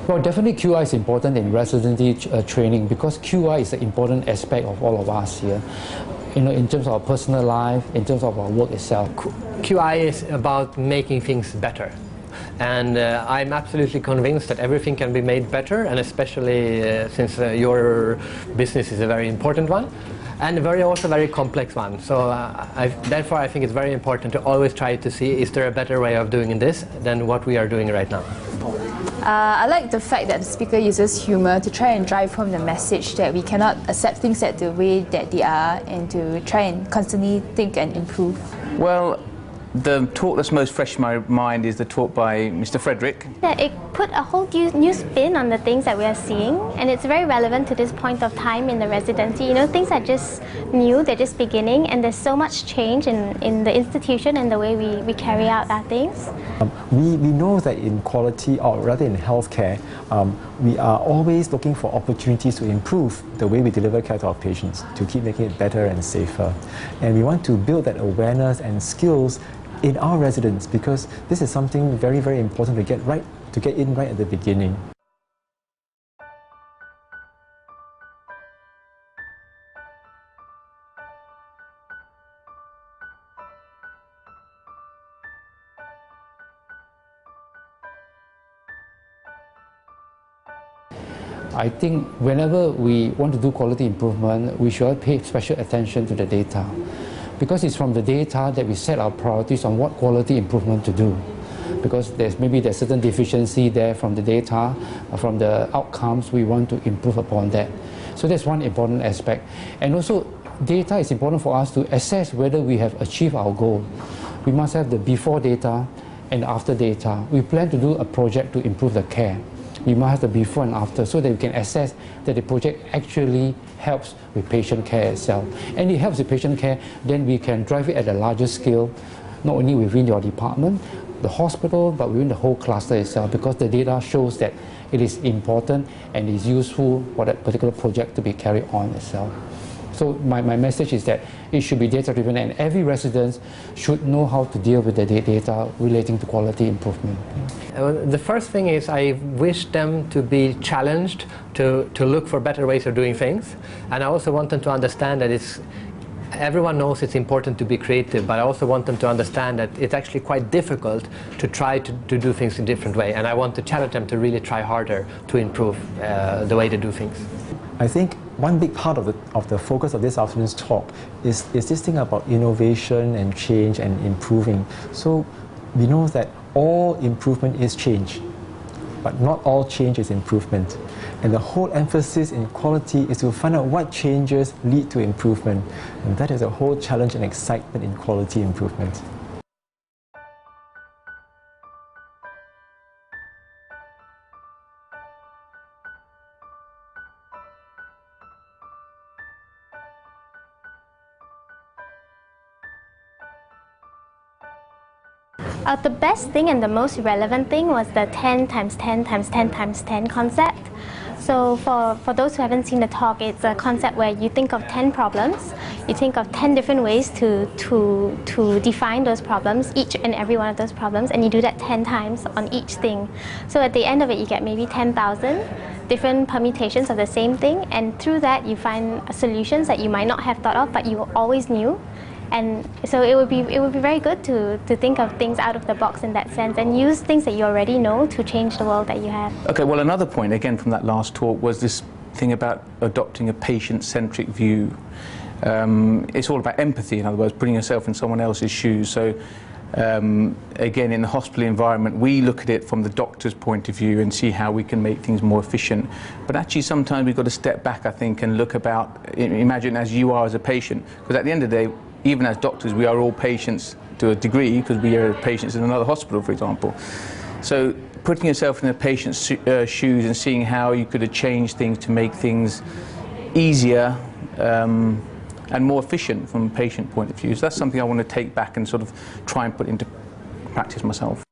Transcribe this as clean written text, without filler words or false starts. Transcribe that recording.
Well, definitely QI is important in residency training, because QI is an important aspect of all of us here. You know, in terms of our personal life, in terms of our work itself. QI is about making things better. And I'm absolutely convinced that everything can be made better, and especially since your business is a very important one, and also very complex one. So therefore I think it's very important to always try to see, is there a better way of doing this than what we are doing right now? I like the fact that the speaker uses humor to try and drive home the message that we cannot accept things that the way that they are, and to try and constantly think and improve. Well, the talk that's most fresh in my mind is the talk by Mr. Frederick. Yeah, it put a whole new spin on the things that we are seeing, and it's very relevant to this point of time in the residency. You know, things are just new, they're just beginning, and there's so much change in the institution and the way we carry out our things. We know that in quality, or rather in healthcare, we are always looking for opportunities to improve the way we deliver care to our patients, to keep making it better and safer. And we want to build that awareness and skills in our residents, because this is something very, very important to get in right at the beginning. I think whenever we want to do quality improvement, we should pay special attention to the data, because it's from the data that we set our priorities on what quality improvement to do. Because there's certain deficiency there from the data, from the outcomes, we want to improve upon that. So that's one important aspect. And also, data is important for us to assess whether we have achieved our goal. We must have the before data and after data. We plan to do a project to improve the care. We must have the before and after, so that we can assess that the project actually helps with patient care itself. And it helps with patient care, then we can drive it at a larger scale, not only within your department, the hospital, but within the whole cluster itself, because the data shows that it is important and is useful for that particular project to be carried on itself. So my message is that it should be data-driven, and every resident should know how to deal with the data relating to quality improvement. The first thing is, I wish them to be challenged to look for better ways of doing things. And I also want them to understand that everyone knows it's important to be creative, but I also want them to understand that it's actually quite difficult to try to do things in a different way. And I want to challenge them to really try harder to improve the way they do things. I think one big part of the focus of this afternoon's talk is this thing about innovation and change and improving. So we know that all improvement is change, but not all change is improvement. And the whole emphasis in quality is to find out what changes lead to improvement. And that is a whole challenge and excitement in quality improvement. The best thing and the most relevant thing was the 10 times 10 times 10 times 10 concept. So for those who haven't seen the talk, it's a concept where you think of 10 problems, you think of 10 different ways to define those problems, each and every one of those problems, and you do that 10 times on each thing. So at the end of it, you get maybe 10,000 different permutations of the same thing, and through that you find solutions that you might not have thought of, but you always knew. And so it would be very good to think of things out of the box in that sense, and use things that you already know to change the world that you have. Okay, well, another point, again, from that last talk was this thing about adopting a patient-centric view. It's all about empathy, in other words, putting yourself in someone else's shoes. So, again, in the hospital environment, we look at it from the doctor's point of view and see how we can make things more efficient. But actually, sometimes we've got to step back, I think, and look about, imagine as you are as a patient. Because at the end of the day, even as doctors, we are all patients to a degree, because we are patients in another hospital, for example. So putting yourself in a patient's shoes and seeing how you could have changed things to make things easier and more efficient from a patient point of view. So that's something I want to take back and sort of try and put into practice myself.